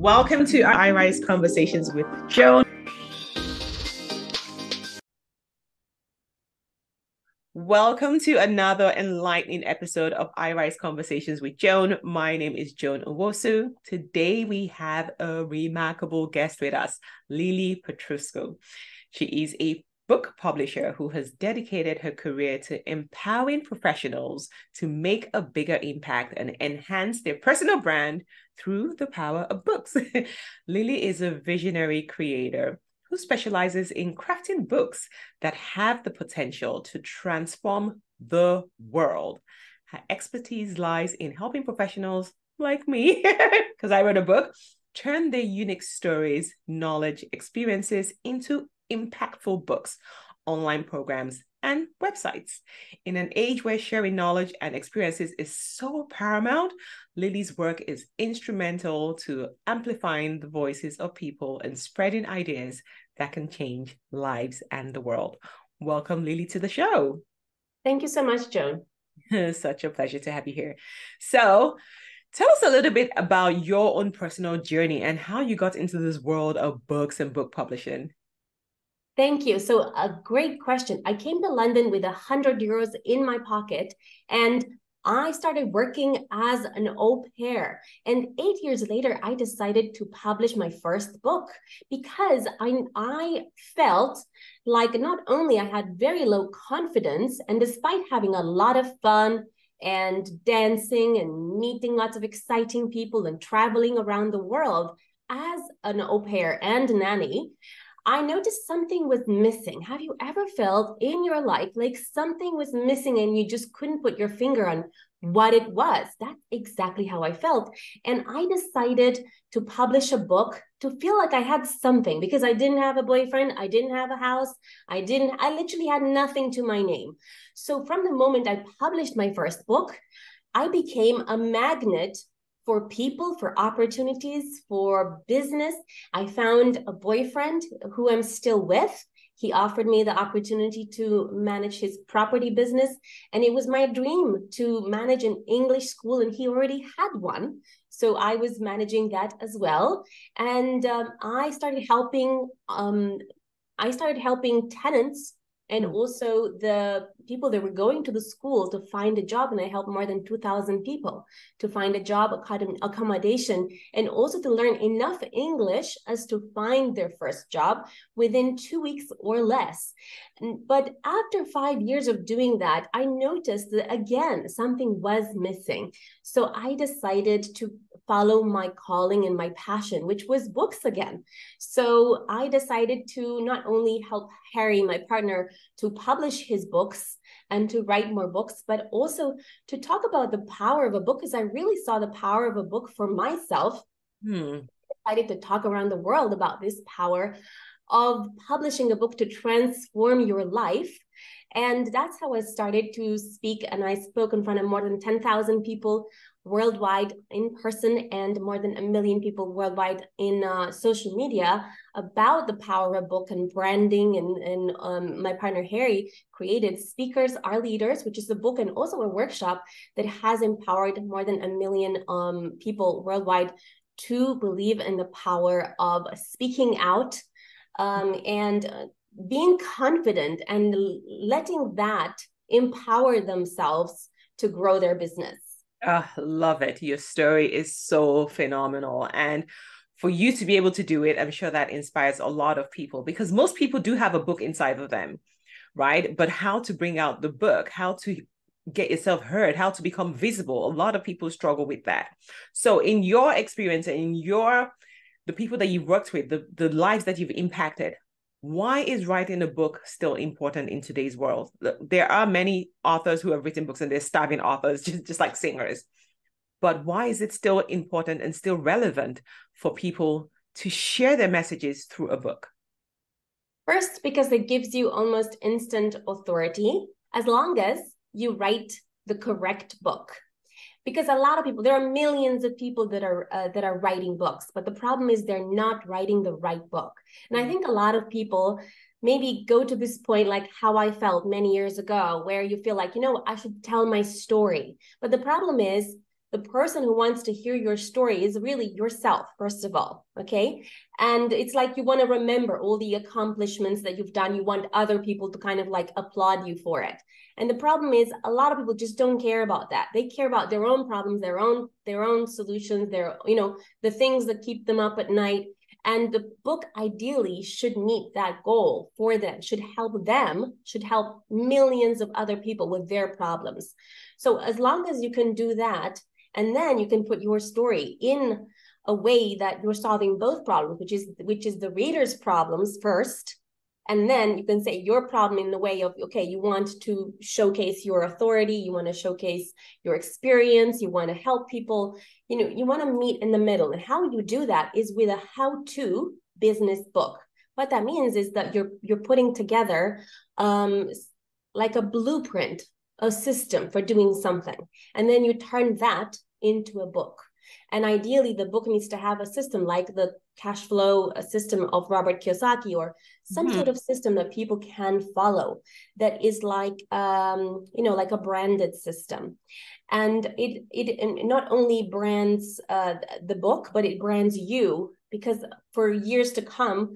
Welcome to iRise Conversations with Joan. Welcome to another enlightening episode of iRise Conversations with Joan. My name is Joan Nwosu. Today we have a remarkable guest with us, Lily Patrascu. She is a book publisher who has dedicated her career to empowering professionals to make a bigger impact and enhance their personal brand through the power of books. Lily is a visionary creator who specializes in crafting books that have the potential to transform the world. Her expertise lies in helping professionals like me, because I wrote a book, turn their unique stories, knowledge, experiences into impactful books, online programs, and websites. In an age where sharing knowledge and experiences is so paramount, Lily's work is instrumental to amplifying the voices of people and spreading ideas that can change lives and the world. Welcome, Lily, to the show. Thank you so much, Joan. Such a pleasure to have you here. So, tell us a little bit about your own personal journey and how you got into this world of books and book publishing. Thank you. So a great question. I came to London with €100 in my pocket, and I started working as an au pair. And 8 years later, I decided to publish my first book because I felt like not only I had very low confidence, and despite having a lot of fun and dancing and meeting lots of exciting people and traveling around the world as an au pair and nanny, I noticed something was missing. Have you ever felt in your life like something was missing and you just couldn't put your finger on what it was? That's exactly how I felt. And I decided to publish a book to feel like I had something, because I didn't have a boyfriend, I didn't have a house, I literally had nothing to my name. So from the moment I published my first book, I became a magnet for people, for opportunities, for business. I found a boyfriend who I'm still with. He offered me the opportunity to manage his property business. And it was my dream to manage an English school, and he already had one. So I was managing that as well. And I started helping tenants and also the people that were going to the school to find a job. And I helped more than 2,000 people to find a job, accommodation, and also to learn enough English as to find their first job within 2 weeks or less. But after 5 years of doing that, I noticed that, again, something was missing. So I decided to follow my calling and my passion, which was books again. So I decided to not only help Harry, my partner, to publish his books and to write more books, but also to talk about the power of a book, because I really saw the power of a book for myself. I decided to talk around the world about this power of publishing a book to transform your life. And that's how I started to speak. And I spoke in front of more than 10,000 people worldwide in person, and more than 1 million people worldwide in social media about the power of a book and branding. And my partner Harry created Speakers Are Leaders, which is a book and also a workshop that has empowered more than 1 million people worldwide to believe in the power of speaking out and being confident and letting that empower themselves to grow their business. Love it. Your story is so phenomenal. And for you to be able to do it, I'm sure that inspires a lot of people, because most people do have a book inside of them, right? But how to bring out the book, how to get yourself heard, how to become visible, a lot of people struggle with that. So in your experience and the people that you've worked with, the lives that you've impacted, why is writing a book still important in today's world? There are many authors who have written books and they're starving authors, just like singers. But why is it still important and still relevant for people to share their messages through a book? First, because it gives you almost instant authority as long as you write the correct book. Because a lot of people, there are millions of people that are writing books, but the problem is they're not writing the right book. And I think a lot of people maybe go to this point like how I felt many years ago, where you feel like, I should tell my story. But the problem is the person who wants to hear your story is really yourself, first of all, okay? And it's like you want to remember all the accomplishments that you've done. You want other people to kind of like applaud you for it. And the problem is a lot of people just don't care about that. They care about their own problems, their own solutions, the things that keep them up at night. And the book ideally should meet that goal for them, should help millions of other people with their problems. So as long as you can do that, and then you can put your story in a way that you're solving both problems, which is the reader's problems first. And then you can say your problem in the way of, okay, you want to showcase your authority, you want to showcase your experience, you want to help people, you want to meet in the middle. And how you do that is with a how-to business book. What that means is that you're putting together like a blueprint, a system for doing something. And then you turn that into a book. And ideally, the book needs to have a system like the cash flow system of Robert Kiyosaki, or some sort of system that people can follow that is like, like a branded system. And it not only brands the book, but it brands you, because for years to come,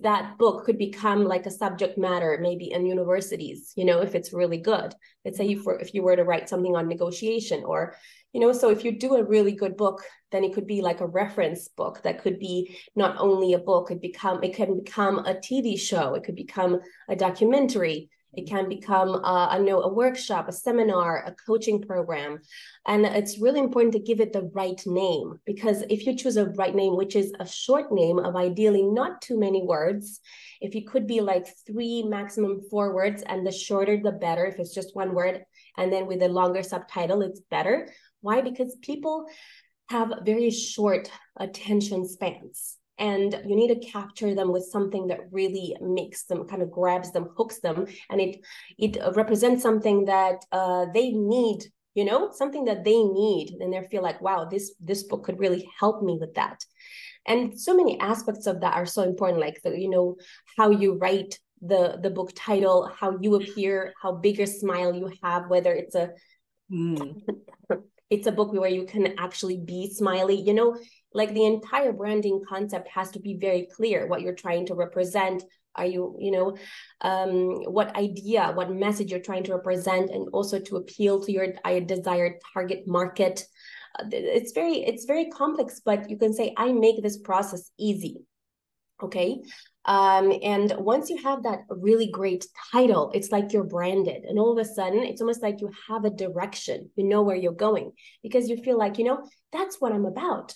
that book could become like a subject matter, maybe in universities, if it's really good. Let's say if you were to write something on negotiation, or, so if you do a really good book, then it could be like a reference book that could be not only a book, it can become a TV show, it could become a documentary, it can become a workshop, a seminar, a coaching program. And it's really important to give it the right name, because if you choose a right name, which is a short name of ideally not too many words, if it could be like 3, maximum 4 words, and the shorter, the better. If it's just 1 word, and then with a longer subtitle, it's better. Why? Because people have very short attention spans. And you need to capture them with something that really makes them, kind of grabs them, hooks them, and it represents something that they need, something that they need, and they feel like, wow, this book could really help me with that. And so many aspects of that are so important, like how you write the book title, how you appear, how big a smile you have, whether it's it's a book where you can actually be smiley, like the entire branding concept has to be very clear what you're trying to represent. Are you, what idea, what message you're trying to represent, and also to appeal to your desired target market. It's very complex, but you can say, I make this process easy. Okay. And once you have that really great title, it's like you're branded, and all of a sudden it's almost like you have a direction, where you're going, because you feel like, that's what I'm about.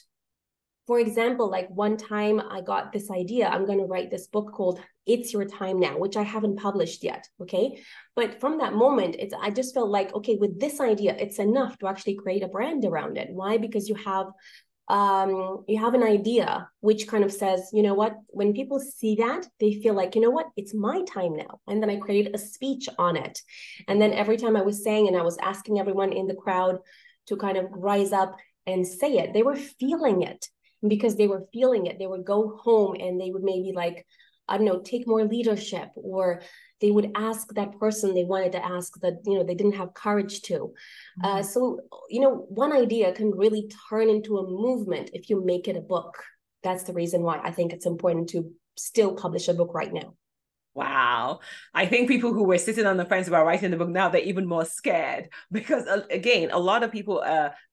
For example, like one time I got this idea, I'm going to write this book called It's Your Time Now, which I haven't published yet. Okay. But from that moment, I just felt like, okay, with this idea, it's enough to actually create a brand around it. Why? Because you have an idea which kind of says, when people see that, they feel like, it's my time now. And then I created a speech on it. And then every time I was saying, and I was asking everyone in the crowd to kind of rise up and say it, they were feeling it. And because they were feeling it, they would go home and they would maybe take more leadership, or they would ask that person they wanted to ask that, they didn't have courage to. So, one idea can really turn into a movement if you make it a book. That's the reason why I think it's important to still publish a book right now. Wow. I think people who were sitting on the fence about writing the book, now they're even more scared, because again, a lot of people,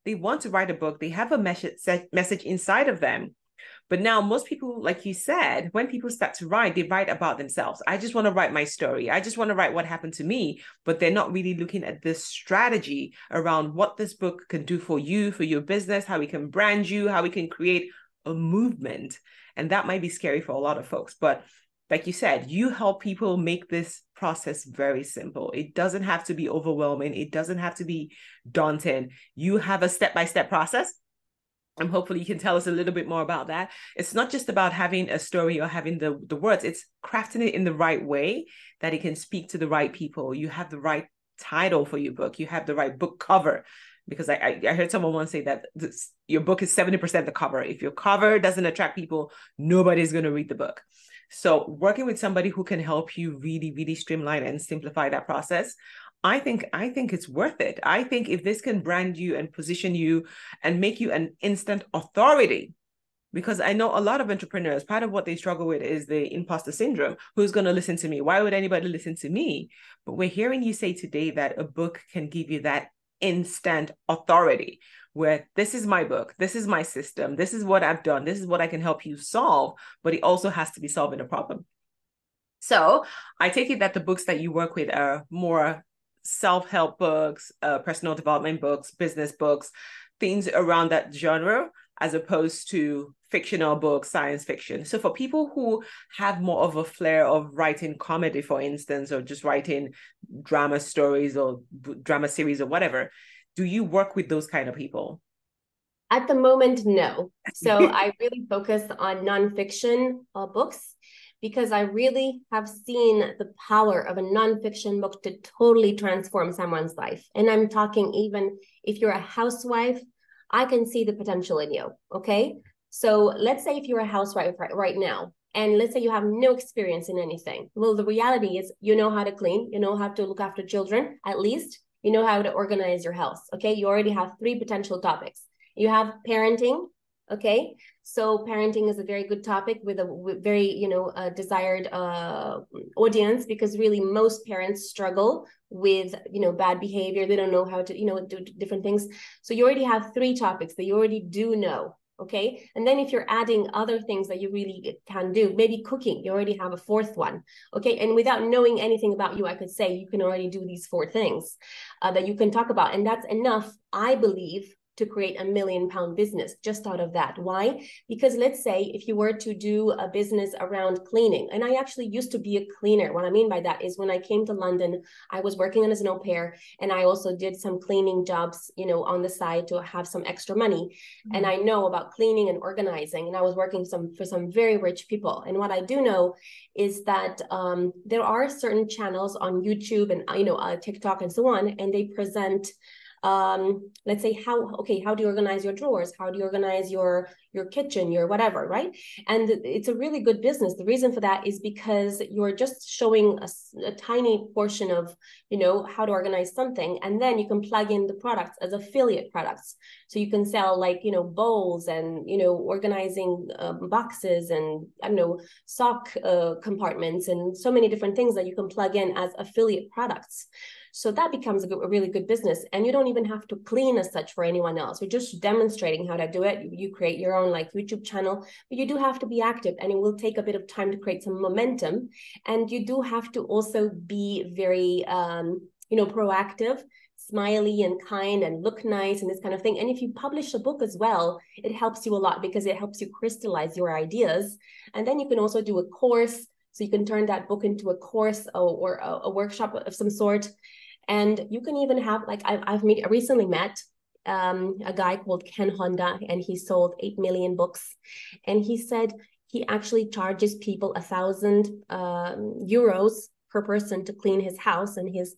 they want to write a book. They have a message inside of them. But now most people, like you said, when people start to write, they write about themselves. I just want to write my story. I just want to write what happened to me, but they're not really looking at this strategy around what this book can do for you, for your business, how we can brand you, how we can create a movement. And that might be scary for a lot of folks. But like you said, you help people make this process very simple. It doesn't have to be overwhelming. It doesn't have to be daunting. You have a step-by-step process. And hopefully you can tell us a little bit more about that. It's not just about having a story or having the words. It's crafting it in the right way that it can speak to the right people. You have the right title for your book. You have the right book cover. Because I heard someone once say that your book is 70% the cover. If your cover doesn't attract people, nobody's going to read the book. So working with somebody who can help you really, really streamline and simplify that process, I think it's worth it. I think if this can brand you and position you and make you an instant authority, because I know a lot of entrepreneurs, part of what they struggle with is the imposter syndrome. Who's going to listen to me? Why would anybody listen to me? But we're hearing you say today that a book can give you that instant authority, where this is my book, this is my system, this is what I've done, this is what I can help you solve, but it also has to be solving a problem. So I take it that the books that you work with are more self-help books, personal development books, business books, things around that genre, as opposed to fictional books, science fiction. So for people who have more of a flair of writing comedy, for instance, or just writing drama stories or drama series or whatever, do you work with those kind of people? At the moment, no. So I really focus on nonfiction books because I really have seen the power of a nonfiction book to totally transform someone's life. And I'm talking even if you're a housewife, I can see the potential in you, okay? So let's say if you're a housewife right now, and let's say you have no experience in anything. Well, the reality is you know how to clean, you know how to look after children, at least you know how to organize your house, okay? You already have 3 potential topics. You have parenting, okay? So parenting is a very good topic with a very, desired audience, because really most parents struggle with, bad behavior. They don't know how to, do different things. So you already have 3 topics that you already do know, okay? And then if you're adding other things that you really can do, maybe cooking, you already have a 4th one, okay? And without knowing anything about you, I could say you can already do these 4 things that you can talk about. And that's enough, I believe, to create a £1 million business just out of that. Why? Because let's say if you were to do a business around cleaning, and I actually used to be a cleaner. What I mean by that is when I came to London, I was working as an au pair, and I also did some cleaning jobs, on the side to have some extra money. Mm-hmm. And I know about cleaning and organizing, and I was working for some very rich people. And what I do know is that there are certain channels on YouTube and TikTok and so on, and they present let's say how do you organize your drawers? How do you organize your kitchen, your whatever, right? And it's a really good business. The reason for that is because you're just showing a tiny portion of, how to organize something. And then you can plug in the products as affiliate products. So you can sell like, bowls and, organizing boxes and, I don't know, sock compartments and so many different things that you can plug in as affiliate products. So that becomes a really good business. And you don't even have to clean as such for anyone else. You're just demonstrating how to do it. You create your own like YouTube channel, but you do have to be active, and it will take a bit of time to create some momentum. And you do have to also be very, proactive, smiley and kind and look nice and this kind of thing. And if you publish a book as well, it helps you a lot because it helps you crystallize your ideas. And then you can also do a course. So you can turn that book into a course or a workshop of some sort. And you can even have, like, I recently met a guy called Ken Honda, and he sold 8 million books. And he said he actually charges people 1,000 euros per person to clean his house and his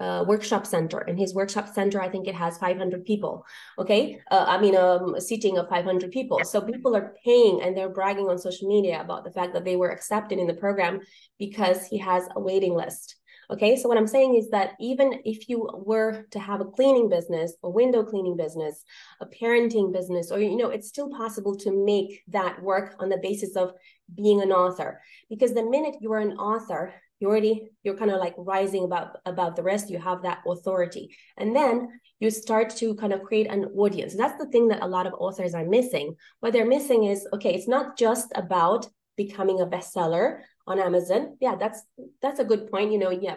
workshop center. And his workshop center, I think it has 500 people. Okay. A seating of 500 people. So people are paying, and they're bragging on social media about the fact that they were accepted in the program because he has a waiting list. Okay, so what I'm saying is that even if you were to have a cleaning business, a window cleaning business, a parenting business, or, it's still possible to make that work on the basis of being an author. Because the minute you are an author, you're kind of like rising above the rest. You have that authority. And then you start to kind of create an audience. That's the thing that a lot of authors are missing. What they're missing is, okay, it's not just about becoming a bestseller on Amazon. Yeah, that's a good point.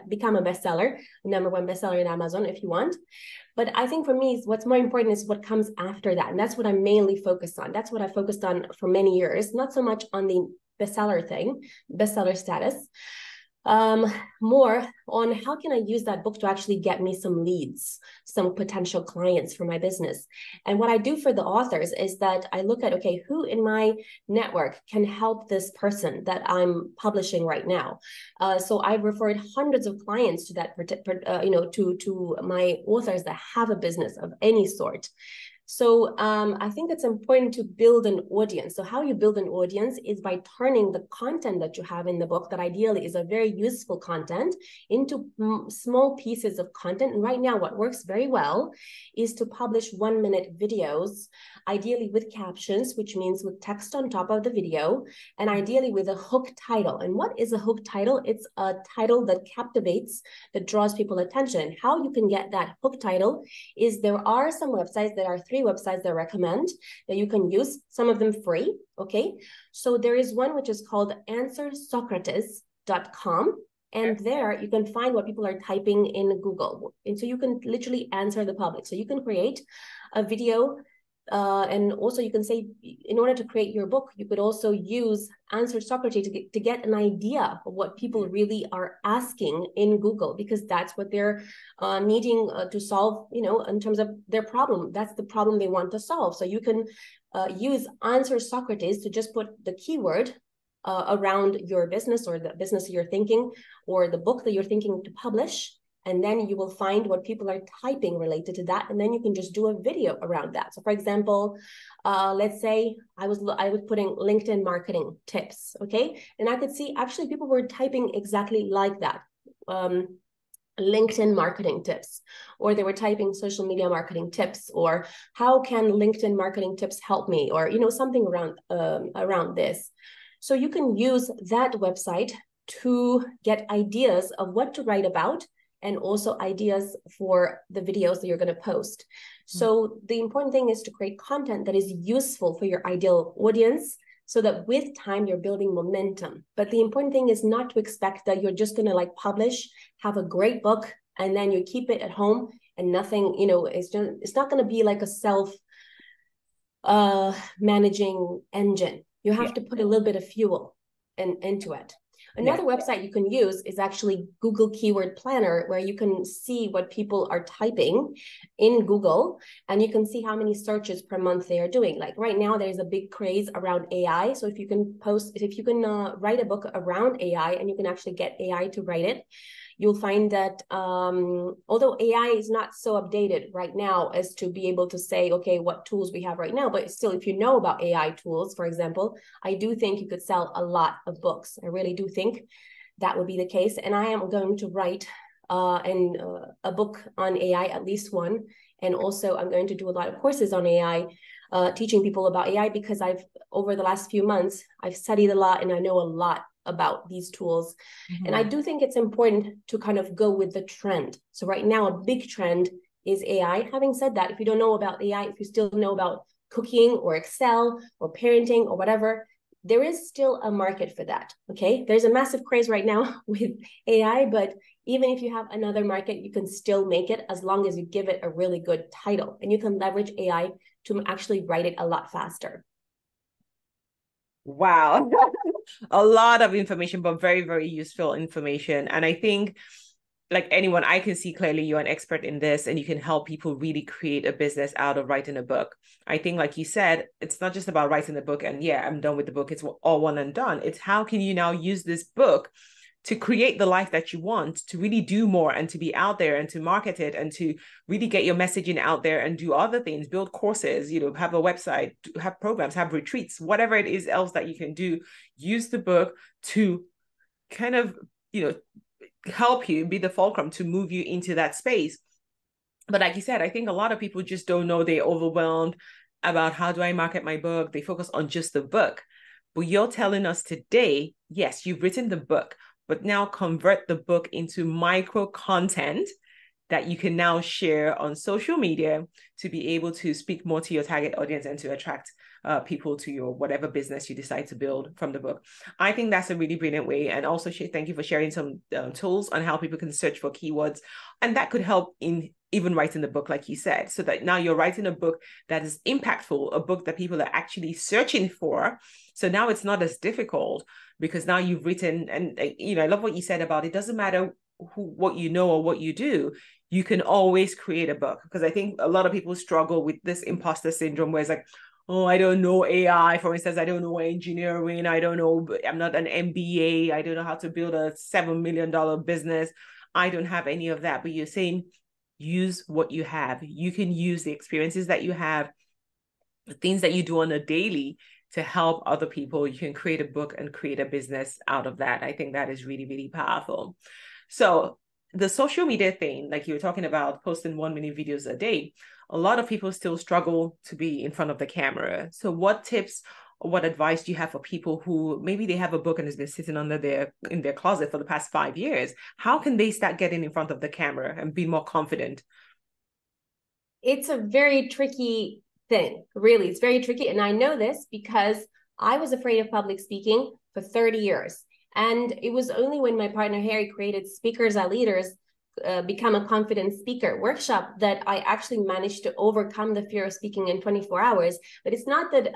Become a bestseller, #1 bestseller in Amazon if you want. But I think for me, what's more important is what comes after that. And that's what I'm mainly focused on. That's what I focused on for many years, not so much on the bestseller status. More on how can I use that book to actually get me some leads, some potential clients for my business. And what I do for the authors is that I look at, okay, who in my network can help this person that I'm publishing right now. So I've referred hundreds of clients to that, to my authors that have a business of any sort. So I think it's important to build an audience. So how you build an audience is by turning the content that you have in the book, that ideally is a very useful content, into small pieces of content. And right now, what works very well is to publish 1-minute videos, ideally with captions, which means with text on top of the video, and ideally with a hook title. And what is a hook title? It's a title that captivates, that draws people attention. How you can get that hook title is there are some websites, there are 3 websites that I recommend that you can use, some of them free, okay? So there is one which is called answersocrates.com. And there you can find what people are typing in Google. And so you can literally answer the public. So you can create a video and also you can say, in order to create your book, you could also use Answer Socrates to get an idea of what people really are asking in Google, because that's what they're needing to solve, you know, in terms of their problem. That's the problem they want to solve. So you can use Answer Socrates to just put the keyword around your business or the business you're thinking or the book that you're thinking to publish. And then you will find what people are typing related to that. And then you can just do a video around that. So for example, let's say I was putting LinkedIn marketing tips, okay? And I could see actually people were typing exactly like that. LinkedIn marketing tips, or they were typing social media marketing tips, or how can LinkedIn marketing tips help me, or, you know, something around this. So you can use that website to get ideas of what to write about, and also ideas for the videos that you're going to post. So the important thing is to create content that is useful for your ideal audience, so that with time you're building momentum. But the important thing is not to expect that you're just going to like publish, have a great book, and then you keep it at home and nothing, you know, it's not going to be like a self managing engine. You have to put a little bit of fuel into it. Another website you can use is actually Google Keyword Planner, where you can see what people are typing in Google, and you can see how many searches per month they are doing. Like right now, there's a big craze around AI. So if you can write a book around AI, and you can actually get AI to write it, you'll find that although AI is not so updated right now as to be able to say, okay, what tools we have right now, but still, if you know about AI tools, for example, I do think you could sell a lot of books. I really do think that would be the case. And I am going to write a book on AI, at least one. And also I'm going to do a lot of courses on AI, teaching people about AI, because over the last few months, I've studied a lot and I know a lot about these tools. And I do think it's important to kind of go with the trend. So right now, a big trend is AI. Having said that, if you don't know about AI, if you still know about cooking or Excel or parenting or whatever, there is still a market for that, okay? There's a massive craze right now with AI, but even if you have another market, you can still make it as long as you give it a really good title, and you can leverage AI to actually write it a lot faster. Wow. A lot of information, but very, very useful information. And I think, like anyone, I can see clearly you're an expert in this, and you can help people really create a business out of writing a book. I think, like you said, it's not just about writing the book and I'm done with the book, it's all one and done. It's how can you now use this book to create the life that you want, to really do more and to be out there and to market it and to really get your messaging out there and do other things, build courses, have a website, have programs, have retreats, whatever it is else that you can do. Use the book to kind of, help you, be the fulcrum to move you into that space. But like you said, I think a lot of people just don't know. They're overwhelmed about how do I market my book. They focus on just the book. But you're telling us today, yes, you've written the book, but now convert the book into micro content that you can now share on social media to be able to speak more to your target audience and to attract people to your whatever business you decide to build from the book. I think that's a really brilliant way. And also, thank you for sharing some tools on how people can search for keywords. And that could help in even writing the book, like you said, so that now you're writing a book that is impactful, a book that people are actually searching for. So now it's not as difficult because now you've written, and I love what you said about it doesn't matter what you know or what you do, you can always create a book. Because I think a lot of people struggle with this imposter syndrome where it's like, oh, I don't know AI, for instance, I don't know engineering, I don't know, I'm not an MBA, I don't know how to build a $7 million business. I don't have any of that. But you're saying use what you have. You can use the experiences that you have things that you do on a daily to help other people. You can create a book and create a business out of that. I think that is really, really powerful. So the social media thing, like you were talking about posting 1 minute videos a day, a lot of people still struggle to be in front of the camera. So what tips or what advice do you have for people who maybe they have a book and it's been sitting in their closet for the past 5 years? How can they start getting in front of the camera and be more confident? It's a very tricky thing, really. It's very tricky. And I know this because I was afraid of public speaking for 30 years. And it was only when my partner Harry created Speakers Are Leaders, Become a Confident Speaker workshop that I actually managed to overcome the fear of speaking in 24 hours. But it's not that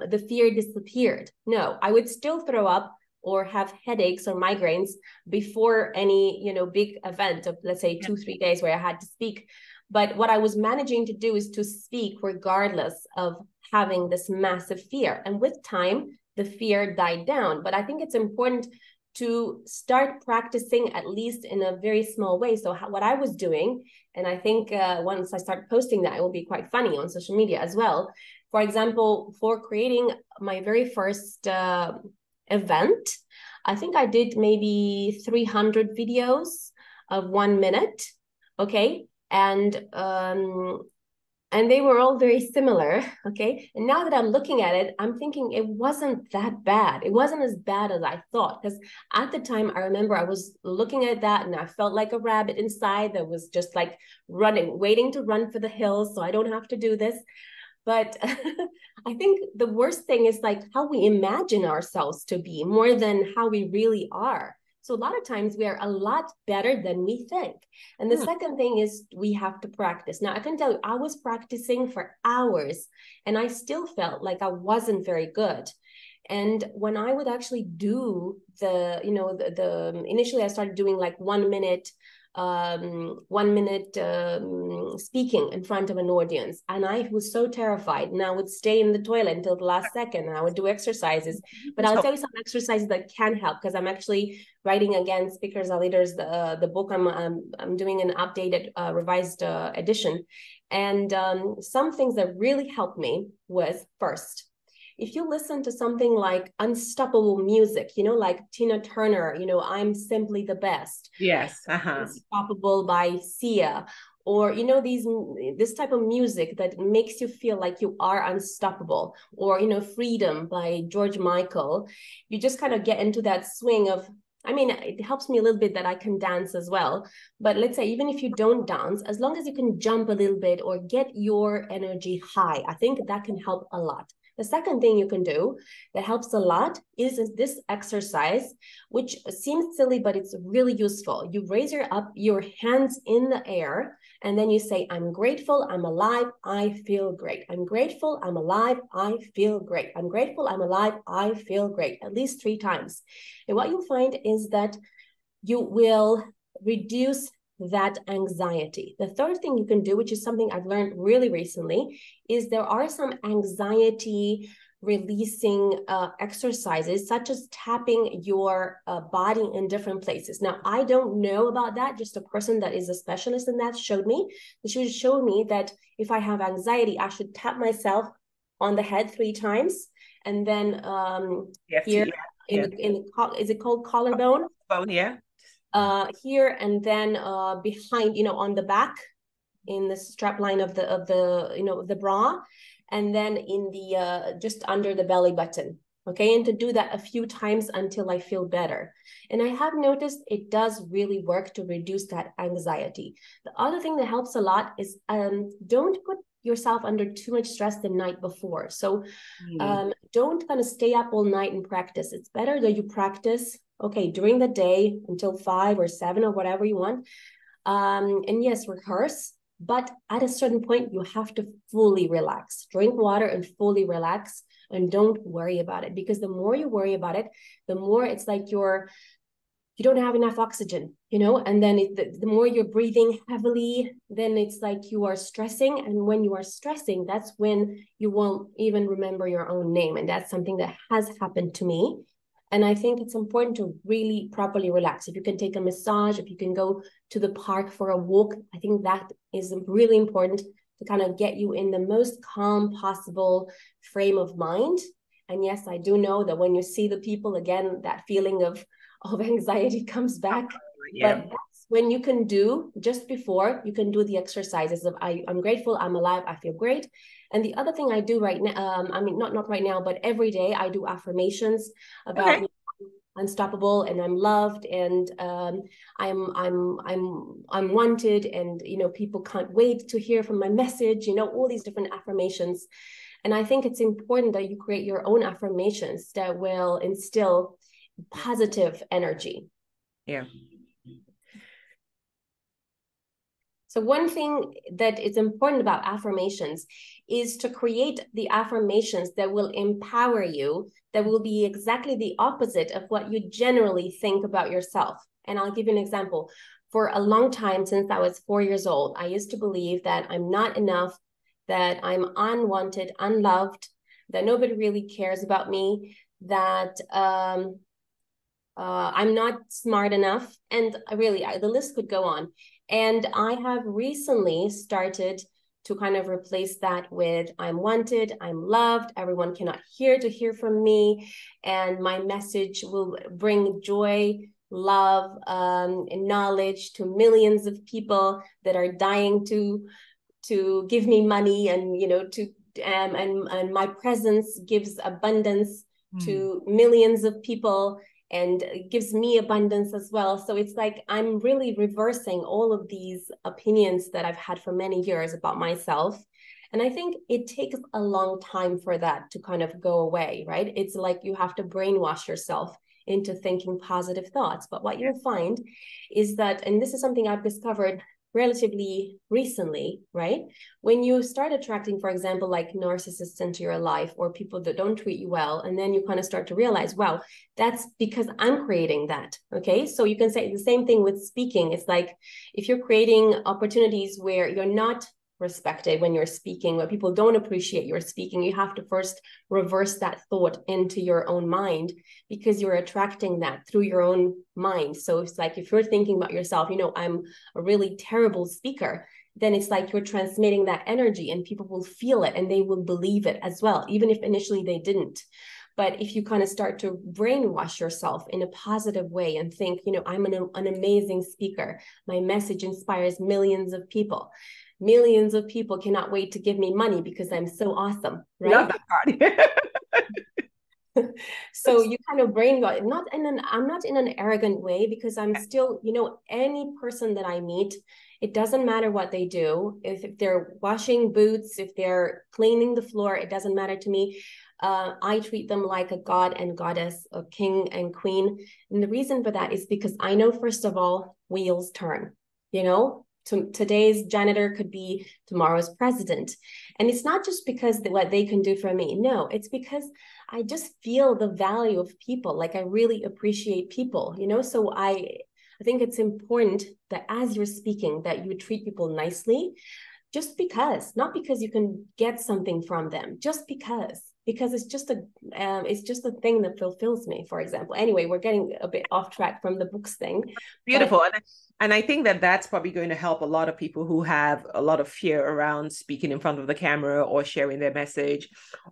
the fear disappeared. No, I would still throw up or have headaches or migraines before any, big event of, let's say, 2-3 days where I had to speak. But what I was managing to do is to speak regardless of having this massive fear. And with time, the fear died down. But I think it's important to start practicing at least in a very small way. So what I was doing, and I think once I start posting that, it will be quite funny on social media as well. For example, for creating my very first event, I think I did maybe 300 videos of 1 minute. Okay. And they were all very similar, okay? And now that I'm looking at it, I'm thinking it wasn't that bad. It wasn't as bad as I thought, because at the time, I remember I was looking at that and I felt like a rabbit inside that was just like running, waiting to run for the hills so I don't have to do this. But I think the worst thing is like how we imagine ourselves to be more than how we really are. So a lot of times we are a lot better than we think. And the second thing is we have to practice. Now, I can tell you, I was practicing for hours and I still felt like I wasn't very good. And when I would actually do initially I started doing like 1 minute speaking in front of an audience. And I was so terrified. And I would stay in the toilet until the last second and I would do exercises. But I'll tell you some exercises that can help, because I'm actually writing again Speakers Are Leaders, the book. I'm doing an updated, revised edition. And some things that really helped me was, first, if you listen to something like unstoppable music, like Tina Turner, I'm Simply the Best. Yes. Unstoppable by Sia, or, this type of music that makes you feel like you are unstoppable, or, Freedom by George Michael. You just kind of get into that swing of, it helps me a little bit that I can dance as well. But let's say, even if you don't dance, as long as you can jump a little bit or get your energy high, I think that can help a lot. The second thing you can do that helps a lot is this exercise, which seems silly, but it's really useful. You raise your hands in the air, and then you say, I'm grateful, I'm alive, I feel great. I'm grateful, I'm alive, I feel great. I'm grateful, I'm alive, I feel great, at least 3 times. And what you'll find is that you will reduce that anxiety. The third thing you can do, which is something I've learned really recently, is there are some anxiety releasing exercises, such as tapping your body in different places. Now, I don't know about that. Just a person that is a specialist in that showed me. She showed me that if I have anxiety, I should tap myself on the head 3 times. And then here in the, is it called collarbone? Oh, yeah. Here, and then behind, on the back, in the strap line of the bra, and then in the just under the belly button. Okay, and to do that a few times until I feel better. And I have noticed it does really work to reduce that anxiety. The other thing that helps a lot is don't put yourself under too much stress the night before. So don't kind of stay up all night and practice. It's better that you practice, okay, during the day until 5 or 7 or whatever you want. And yes, rehearse, but at a certain point, you have to fully relax. Drink water and fully relax, and don't worry about it. Because the more you worry about it, the more it's like you don't have enough oxygen, and then the more you're breathing heavily, then it's like you are stressing. And when you are stressing, that's when you won't even remember your own name. And that's something that has happened to me. And I think it's important to really properly relax. If you can take a massage, if you can go to the park for a walk, I think that is really important to kind of get you in the most calm possible frame of mind. And yes, I do know that when you see the people again, that feeling of anxiety comes back. Yeah. But that's when you can do, just before you can do the exercises of I'm grateful, I'm alive, I feel great. And the other thing I do right now, I mean, not right now, but every day I do affirmations about unstoppable, and I'm loved, and I'm wanted, and people can't wait to hear from my message, all these different affirmations. And I think it's important that you create your own affirmations that will instill positive energy. Yeah. So one thing that is important about affirmations is to create the affirmations that will empower you, that will be exactly the opposite of what you generally think about yourself. And I'll give you an example. For a long time, since I was 4 years old, I used to believe that I'm not enough, that I'm unwanted, unloved, that nobody really cares about me, that I'm not smart enough. And really, the list could go on. And I have recently started to kind of replace that with I'm wanted, I'm loved, everyone cannot hear from me, and my message will bring joy, love, and knowledge to millions of people that are dying to give me money, and and my presence gives abundance to millions of people, and it gives me abundance as well. So it's like I'm really reversing all of these opinions that I've had for many years about myself. And I think it takes a long time for that to kind of go away, right? It's like you have to brainwash yourself into thinking positive thoughts. But what you'll find is that, and this is something I've discovered relatively recently, right? When you start attracting, for example, like narcissists into your life, or people that don't treat you well, and then you kind of start to realize, wow, that's because I'm creating that. Okay. So you can say the same thing with speaking. It's like if you're creating opportunities where you're not respected when you're speaking, where people don't appreciate your speaking, you have to first reverse that thought into your own mind, because you're attracting that through your own mind. So it's like if you're thinking about yourself, I'm a really terrible speaker, then it's like you're transmitting that energy, and people will feel it and they will believe it as well, even if initially they didn't. But if you kind of start to brainwash yourself in a positive way and think, I'm an amazing speaker, my message inspires millions of people. Millions of people cannot wait to give me money because I'm so awesome, right? Love that part. So you kind of brainwash, I'm not in an arrogant way, because I'm still, any person that I meet, it doesn't matter what they do. If they're washing boots, if they're cleaning the floor, it doesn't matter to me. I treat them like a god and goddess, a king and queen. And the reason for that is because I know, first of all, wheels turn, today's janitor could be tomorrow's president. And it's not just because what they can do for me. No, it's because I just feel the value of people. Like I really appreciate people, so I think it's important that as you're speaking, that you treat people nicely, just because, not because you can get something from them, just because it's just a thing that fulfills me, for example. Anyway, we're getting a bit off track from the books thing. Beautiful. And I think that that's probably going to help a lot of people who have a lot of fear around speaking in front of the camera or sharing their message,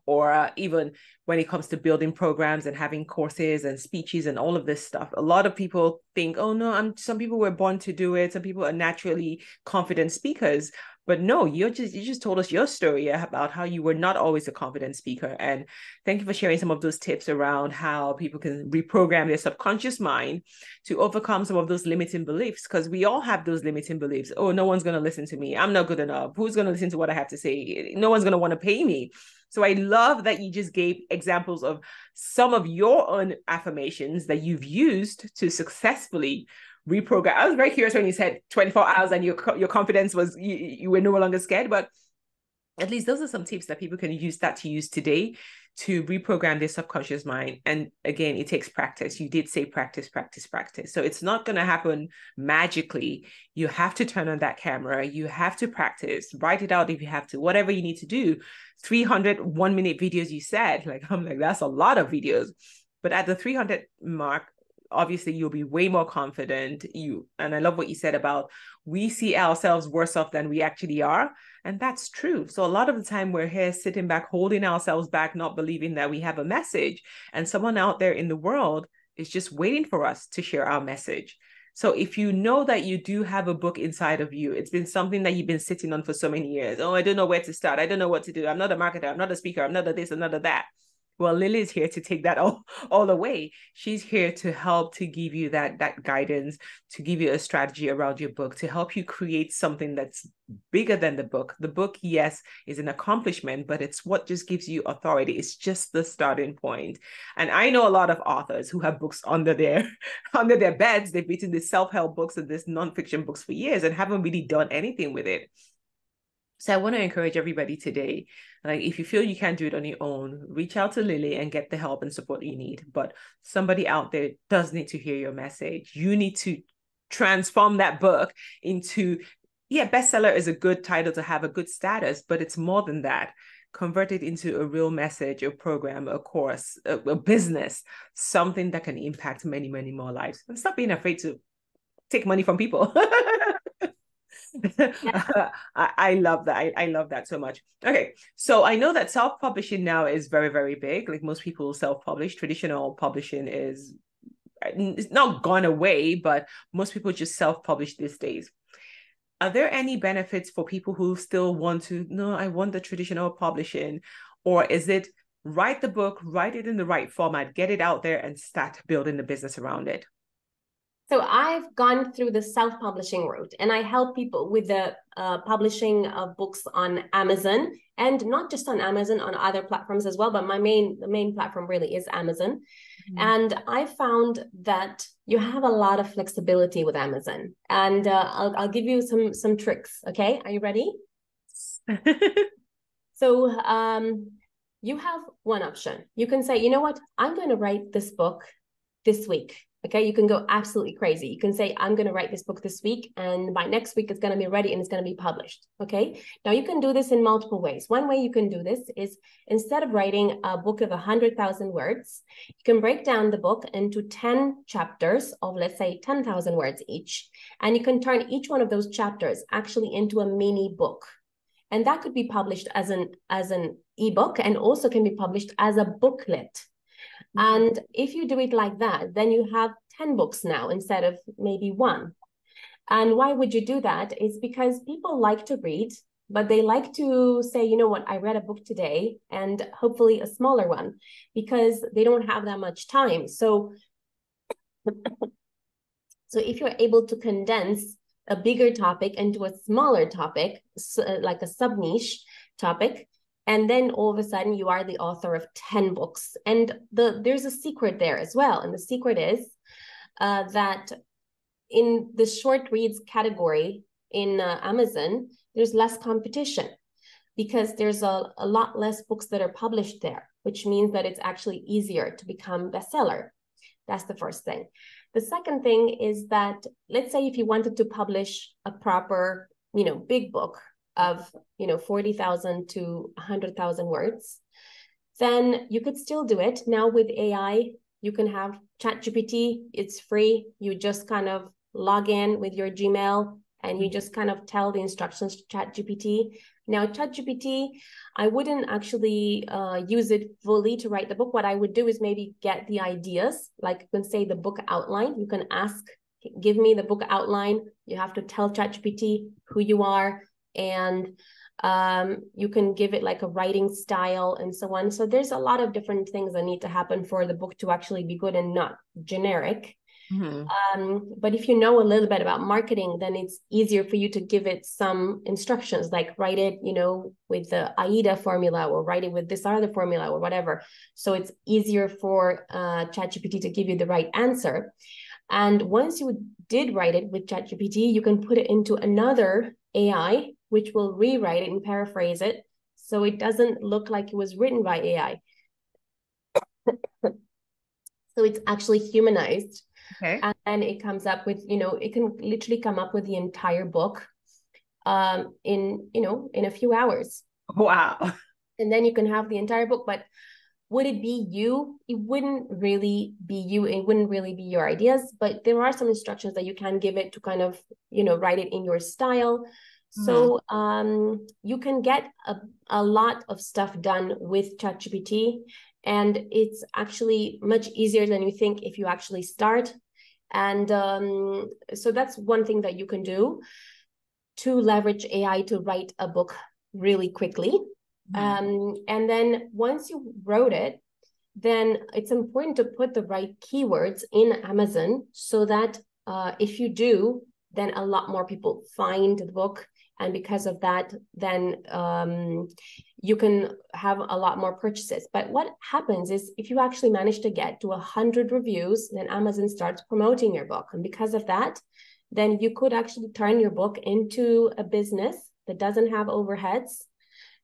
or even when it comes to building programs and having courses and speeches and all of this stuff. A lot of people think, oh no, some people were born to do it. Some people are naturally confident speakers. But no, you just told us your story about how you were not always a confident speaker. And thank you for sharing some of those tips around how people can reprogram their subconscious mind to overcome some of those limiting beliefs, because we all have those limiting beliefs. Oh, no one's going to listen to me. I'm not good enough. Who's going to listen to what I have to say? No one's going to want to pay me. So I love that you just gave examples of some of your own affirmations that you've used to successfully reprogram. I was very curious when you said 24 hours and your confidence was, you were no longer scared, but at least those are some tips that people can use today to reprogram their subconscious mind. And again, it takes practice. You did say practice. So it's not going to happen magically. You have to turn on that camera. You have to practice, write it out if you have to, whatever you need to do. 300 1-minute videos, you said, I'm like, that's a lot of videos. But at the 300 mark, obviously you'll be way more confident. And I love what you said about we see ourselves worse off than we actually are. And that's true. So a lot of the time we're here sitting back, holding ourselves back, not believing that we have a message. And someone out there in the world is just waiting for us to share our message. So if you know that you do have a book inside of you, it's been something that you've been sitting on for so many years. Oh, I don't know where to start. I don't know what to do. I'm not a marketer. I'm not a speaker. I'm not a this, I'm not a that. Well, Lily is here to take that all away. She's here to help to give you that guidance, to give you a strategy around your book, to help you create something that's bigger than the book. The book, yes, is an accomplishment, but it's what just gives you authority. It's just the starting point. And I know a lot of authors who have books under their beds. They've written these self-help books and these nonfiction books for years and haven't really done anything with it. So I want to encourage everybody today, like if you feel you can't do it on your own, reach out to Lily and get the help and support you need. But somebody out there does need to hear your message. You need to transform that book into, bestseller is a good title to have, a good status, but it's more than that. Convert it into a real message, a program, a course, a business, something that can impact many, many more lives. And stop being afraid to take money from people. Yeah. I love that. I love that so much. Okay. So I know that self-publishing now is very, very big. Like most people self-publish. Traditional publishing is it's not gone away, but most people just self-publish these days. Are there any benefits for people who still want to, no, I want the traditional publishing? Or is it write the book, write it in the right format, get it out there and start building the business around it? So I've gone through the self-publishing route, and I help people with the publishing of books on Amazon, and not just on Amazon, on other platforms as well. But the main platform really is Amazon. Mm-hmm. And I found that you have a lot of flexibility with Amazon, and I'll give you some tricks. Okay, are you ready? So you have one option. You can say, you know what, I'm going to write this book this week. Okay, you can go absolutely crazy. You can say, I'm going to write this book this week, and by next week, it's going to be ready and it's going to be published. Okay, now you can do this in multiple ways. One way you can do this is instead of writing a book of 100,000 words, you can break down the book into 10 chapters of, let's say, 10,000 words each. And you can turn each one of those chapters actually into a mini book. And that could be published as an ebook, and also can be published as a booklet. And if you do it like that, then you have 10 books now instead of maybe one. And why would you do that? It's because people like to read, but they like to say, you know what, I read a book today, and hopefully a smaller one, because they don't have that much time. So if you're able to condense a bigger topic into a smaller topic, like a sub-niche topic, and then all of a sudden you are the author of 10 books. And there's a secret there as well. And the secret is that in the short reads category in Amazon, there's less competition because there's a lot less books that are published there, which means that it's actually easier to become bestseller. That's the first thing. The second thing is that, let's say if you wanted to publish a proper, big book of 40,000 to 100,000 words, then you could still do it. Now with AI, you can have ChatGPT. It's free. You just kind of log in with your Gmail and you just kind of tell the instructions to ChatGPT. Now ChatGPT, I wouldn't actually use it fully to write the book. What I would do is maybe get the ideas, like you can say the book outline. You can ask, give me the book outline. You have to tell ChatGPT who you are, and you can give it like a writing style and so on. So there's a lot of different things that need to happen for the book to actually be good and not generic. Mm-hmm. But if you know a little bit about marketing, then it's easier for you to give it some instructions, like write it, with the AIDA formula, or write it with this other formula or whatever. So it's easier for ChatGPT to give you the right answer. And once you did write it with ChatGPT, you can put it into another AI, which will rewrite it and paraphrase it, so it doesn't look like it was written by AI. So it's actually humanized. Okay. And then it comes up with, it can literally come up with the entire book in a few hours. Wow. And then you can have the entire book. But would it be you? It wouldn't really be you. It wouldn't really be your ideas, but there are some instructions that you can give it to kind of, write it in your style. So you can get a lot of stuff done with ChatGPT, and it's actually much easier than you think if you actually start. And so that's one thing that you can do to leverage AI to write a book really quickly. And then once you wrote it, then it's important to put the right keywords in Amazon so that if you do, then a lot more people find the book. And because of that, then you can have a lot more purchases. But what happens is if you actually manage to get to 100 reviews, then Amazon starts promoting your book. And because of that, then you could actually turn your book into a business that doesn't have overheads.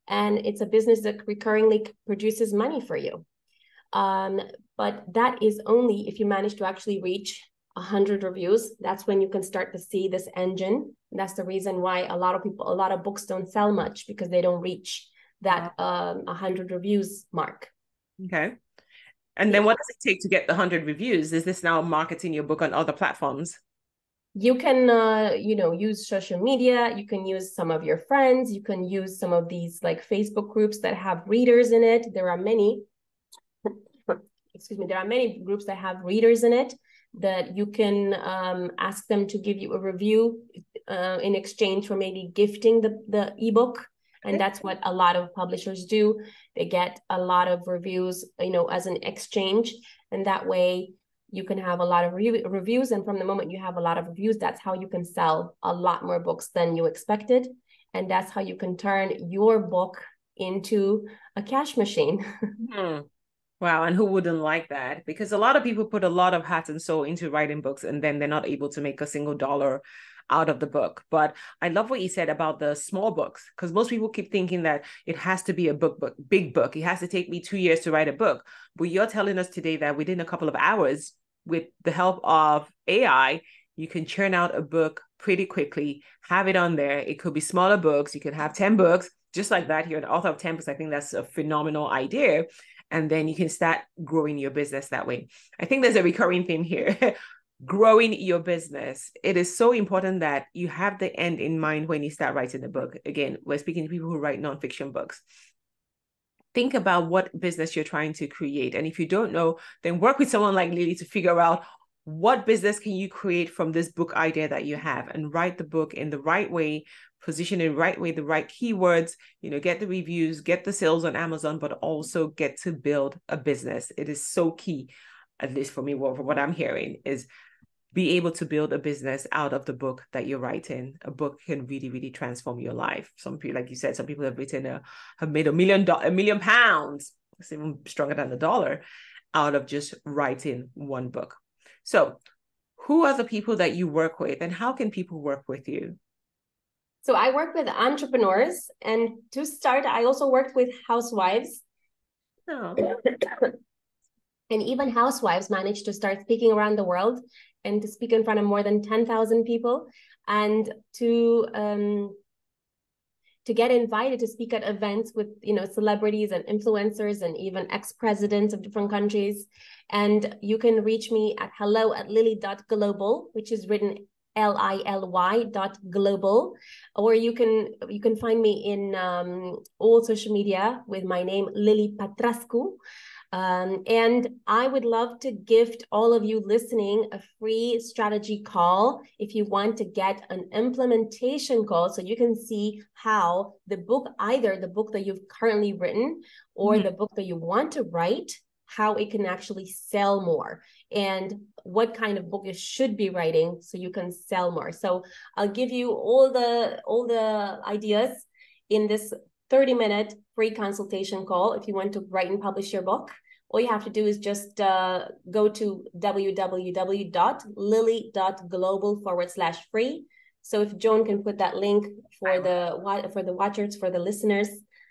And it's a business that recurringly produces money for you. But that is only if you manage to actually reach 100 reviews. That's when you can start to see this engine. That's the reason why a lot of books don't sell much, because they don't reach that 100 reviews mark. Okay. And then what does it take to get the 100 reviews? Is this now marketing your book on other platforms? You can, use social media. You can use some of your friends. You can use some of these like Facebook groups that have readers in it. There are many, there are many groups that have readers in it that you can ask them to give you a review in exchange for maybe gifting the ebook. And that's what a lot of publishers do. They get a lot of reviews, as an exchange. And that way you can have a lot of reviews. And from the moment you have a lot of reviews, that's how you can sell a lot more books than you expected. And that's how you can turn your book into a cash machine. Wow. And who wouldn't like that? Because a lot of people put a lot of heart and soul into writing books, and then they're not able to make a single dollar out of the book. But I love what you said about the small books, because most people keep thinking that it has to be a big book. It has to take me 2 years to write a book. But you're telling us today that within a couple of hours, with the help of AI, you can churn out a book pretty quickly, have it on there. It could be smaller books. You could have 10 books, just like that. You're an author of 10 books. I think that's a phenomenal idea. And then you can start growing your business that way. I think there's a recurring theme here. Growing your business. It is so important that you have the end in mind when you start writing the book. Again, we're speaking to people who write nonfiction books. Think about what business you're trying to create. And if you don't know, then work with someone like Lily to figure out what business can you create from this book idea that you have, and write the book in the right way, position in the right way, the right keywords, get the reviews, get the sales on Amazon, but also get to build a business. It is so key, at least for me, from what I'm hearing, is be able to build a business out of the book that you're writing. A book can really, really transform your life. Some people, like you said, some people have made $1 million. It's even stronger than the dollar out of just writing one book. So who are the people that you work with, and how can people work with you? So I work with entrepreneurs, and to start, I also worked with housewives. Oh. And even housewives managed to start speaking around the world and to speak in front of more than 10,000 people, and to get invited to speak at events with celebrities and influencers and even ex-presidents of different countries. And you can reach me at hello@lily.global, which is written LILY.global, or you can find me in all social media with my name, Lily Patrascu. And I would love to gift all of you listening a free strategy call if you want to get an implementation call, so you can see how either the book that you've currently written or the book that you want to write, how it can actually sell more, and what kind of book you should be writing so you can sell more. So I'll give you all the ideas in this 30-minute free consultation call. If you want to write and publish your book, all you have to do is just go to www.lily.global/free. So if Joan can put that link for the watchers, for the listeners,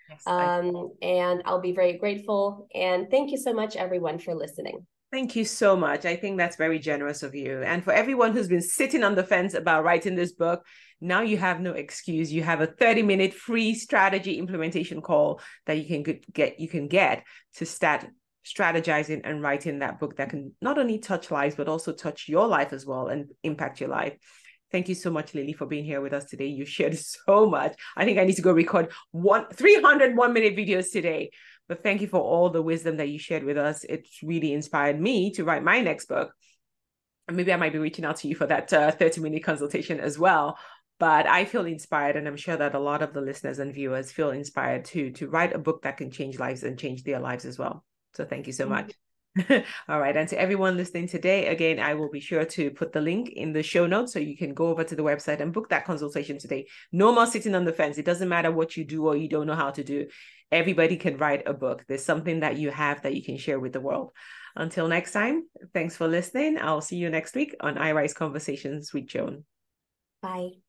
yes, and I'll be very grateful. And thank you so much, everyone, for listening. Thank you so much. I think that's very generous of you. And for everyone who's been sitting on the fence about writing this book, now you have no excuse. You have a 30-minute free strategy implementation call that you can get to start strategizing and writing that book that can not only touch lives, but also touch your life as well and impact your life. Thank you so much, Lily, for being here with us today. You shared so much. I think I need to go record 300 1-minute videos today. But thank you for all the wisdom that you shared with us. It's really inspired me to write my next book. And maybe I might be reaching out to you for that 30-minute consultation as well. But I feel inspired, and I'm sure that a lot of the listeners and viewers feel inspired to write a book that can change lives and change their lives as well. So thank you so much. All right. And to everyone listening today, again, I will be sure to put the link in the show notes so you can go over to the website and book that consultation today. No more sitting on the fence. It doesn't matter what you do or you don't know how to do. Everybody can write a book. There's something that you have that you can share with the world. Until next time, thanks for listening. I'll see you next week on iRise Conversations with Joan. Bye.